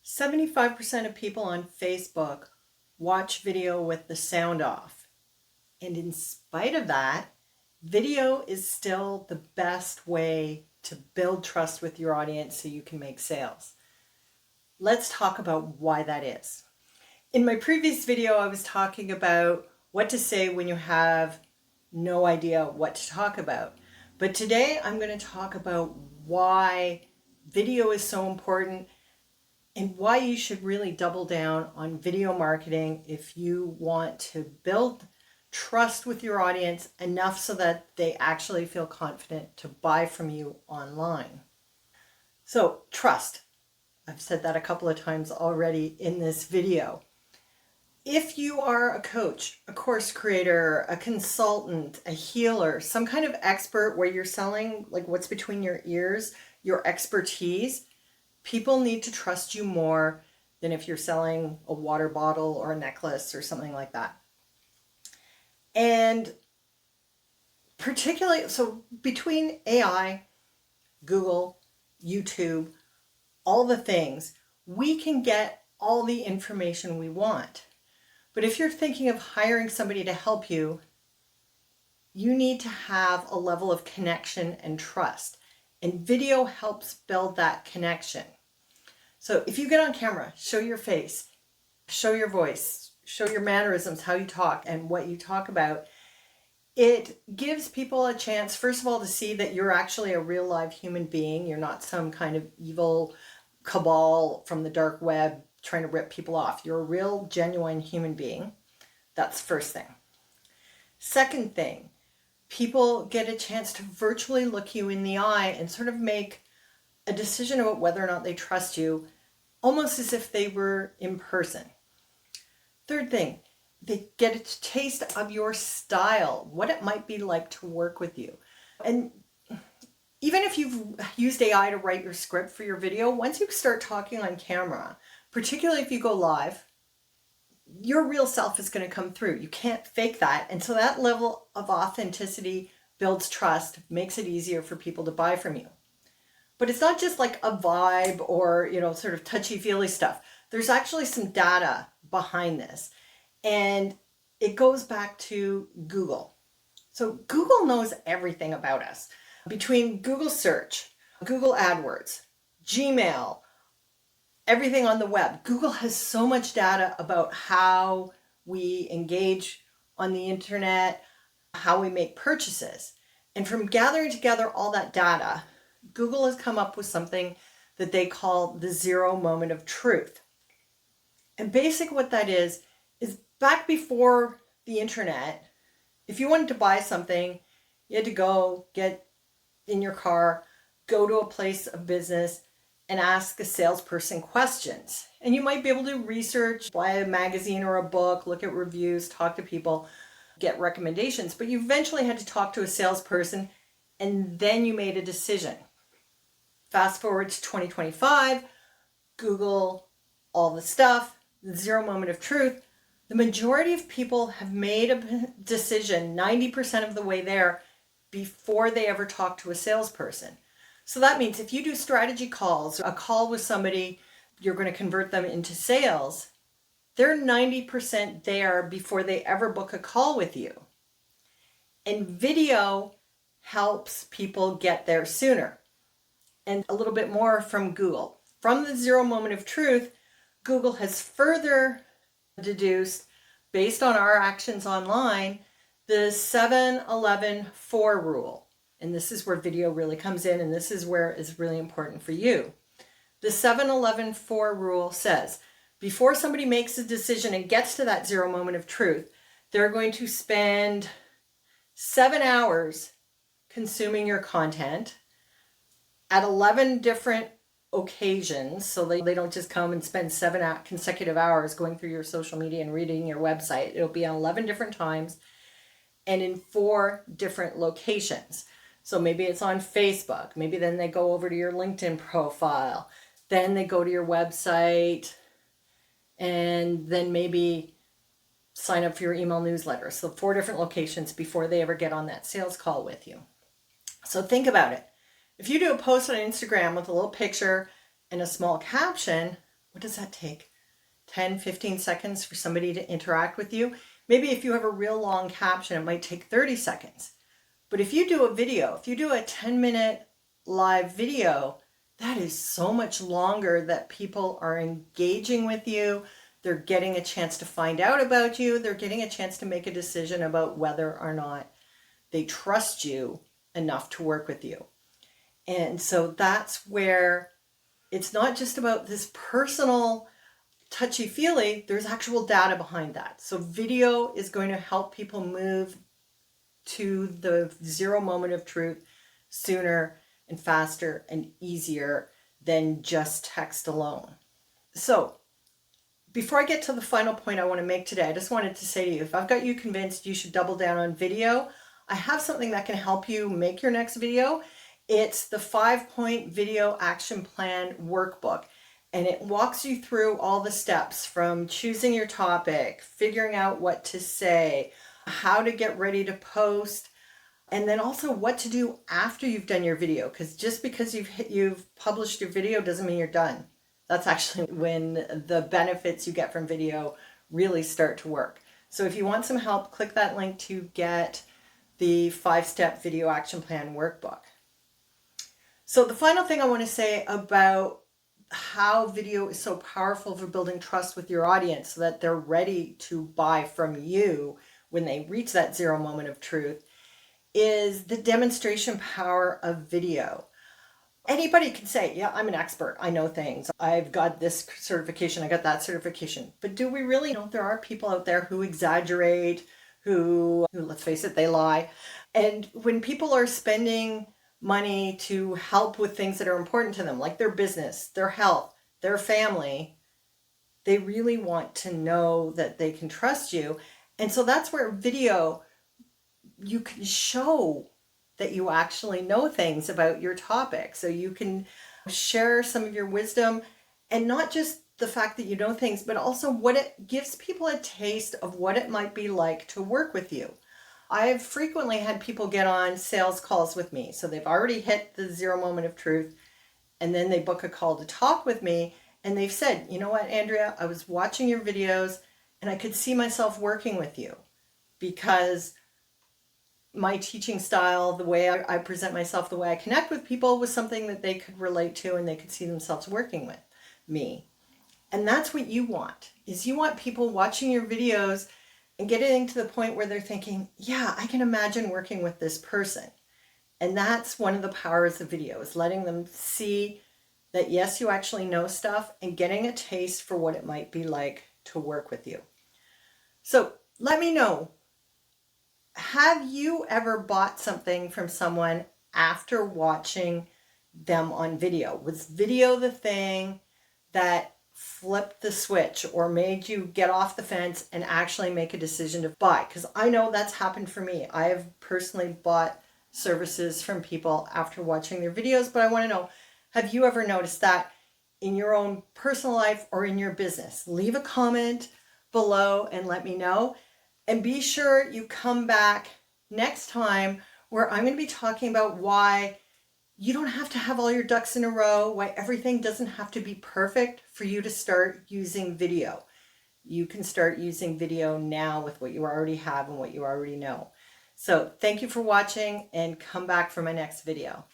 75% of people on Facebook watch video with the sound off. And in spite of that, video is still the best way to build trust with your audience so you can make sales. Let's talk about why that is. In my previous video, I was talking about what to say when you have no idea what to talk about. But today I'm going to talk about why video is so important and why you should really double down on video marketing if you want to build trust with your audience enough so that they actually feel confident to buy from you online. So, trust. I've said that a couple of times already in this video. If you are a coach, a course creator, a consultant, a healer, some kind of expert where you're selling like what's between your ears, your expertise, people need to trust you more than if you're selling a water bottle or a necklace or something like that. And particularly, so between AI, Google, YouTube, all the things, we can get all the information we want. But if you're thinking of hiring somebody to help you, you need to have a level of connection and trust. And video helps build that connection. So if you get on camera, show your face, show your voice, show your mannerisms, how you talk and what you talk about, it gives people a chance, first of all, to see that you're actually a real live human being. You're not some kind of evil cabal from the dark web trying to rip people off. You're a real, genuine human being. That's the first thing. Second thing, people get a chance to virtually look you in the eye and sort of make a decision about whether or not they trust you, almost as if they were in person. Third thing, they get a taste of your style, what it might be like to work with you. And even if you've used AI to write your script for your video, once you start talking on camera, particularly if you go live, your real self is going to come through. You can't fake that. And so that level of authenticity builds trust, makes it easier for people to buy from you. But it's not just like a vibe or, sort of touchy-feely stuff. There's actually some data behind this. And it goes back to Google. So Google knows everything about us. Between Google search, Google AdWords, Gmail, everything on the web, Google has so much data about how we engage on the internet, how we make purchases. And from gathering together all that data, Google has come up with something that they call the 0 moment of truth. And basically what that is back before the internet, if you wanted to buy something, you had to go get in your car, go to a place of business and ask a salesperson questions. And you might be able to research, buy a magazine or a book, look at reviews, talk to people, get recommendations, but you eventually had to talk to a salesperson and then you made a decision. Fast forward to 2025, Google, all the stuff, the 0 moment of truth. The majority of people have made a decision 90% of the way there before they ever talk to a salesperson. So that means if you do strategy calls, a call with somebody, you're going to convert them into sales, they're 90% there before they ever book a call with you. And video helps people get there sooner. And a little bit more from Google. From the 0 moment of truth, Google has further deduced, based on our actions online, the 7-11-4 rule. And this is where video really comes in, and this is where it's really important for you. The 7-11-4 rule says, before somebody makes a decision and gets to that 0 moment of truth, they're going to spend 7 hours consuming your content at 11 different occasions, so they don't just come and spend 7 consecutive hours going through your social media and reading your website. It'll be on 11 different times and in 4 different locations. So maybe it's on Facebook, maybe then they go over to your LinkedIn profile, then they go to your website, and then maybe sign up for your email newsletter. So 4 different locations before they ever get on that sales call with you. So think about it. If you do a post on Instagram with a little picture and a small caption, what does that take? 10, 15 seconds for somebody to interact with you. Maybe if you have a real long caption, it might take 30 seconds. But if you do a video, if you do a 10-minute live video, that is so much longer that people are engaging with you. They're getting a chance to find out about you. They're getting a chance to make a decision about whether or not they trust you enough to work with you. And so that's where it's not just about this personal touchy-feely, there's actual data behind that. So video is going to help people move to the zero moment of truth sooner and faster and easier than just text alone. So before I get to the final point I want to make today, I just wanted to say to you, if I've got you convinced you should double down on video, I have something that can help you make your next video. It's the 5-point video action plan workbook. And it walks you through all the steps from choosing your topic, figuring out what to say, how to get ready to post, and then also what to do after you've done your video. Because just because you've published your video doesn't mean you're done. That's actually when the benefits you get from video really start to work. So if you want some help, click that link to get the 5-step video action plan workbook. So the final thing I want to say about how video is so powerful for building trust with your audience so that they're ready to buy from you when they reach that zero moment of truth is the demonstration power of video. Anybody can say, yeah, I'm an expert. I know things. I've got this certification. I got that certification. But do we really know there are people out there who exaggerate, who, let's face it, they lie. And when people are spending money to help with things that are important to them, like their business, their health, their family, they really want to know that they can trust you. And so that's where video, you can show that you actually know things about your topic. So you can share some of your wisdom, and not just the fact that you know things, but also what it gives people a taste of what it might be like to work with you. I've frequently had people get on sales calls with me. So they've already hit the zero moment of truth, and then they book a call to talk with me. And they've said, you know what, Andrea, I was watching your videos and I could see myself working with you because my teaching style, the way I present myself, the way I connect with people was something that they could relate to and they could see themselves working with me. And that's what you want, is you want people watching your videos and getting to the point where they're thinking, yeah, I can imagine working with this person. And that's one of the powers of video, is letting them see that, yes, you actually know stuff, and getting a taste for what it might be like to work with you. So let me know, have you ever bought something from someone after watching them on video? Was video the thing that flipped the switch or made you get off the fence and actually make a decision to buy? Because I know that's happened for me. I have personally bought services from people after watching their videos, but I want to know, have you ever noticed that in your own personal life or in your business? Leave a comment below and let me know. And be sure you come back next time, where I'm going to be talking about why you don't have to have all your ducks in a row, why everything doesn't have to be perfect for you to start using video. You can start using video now with what you already have and what you already know. So thank you for watching, and come back for my next video.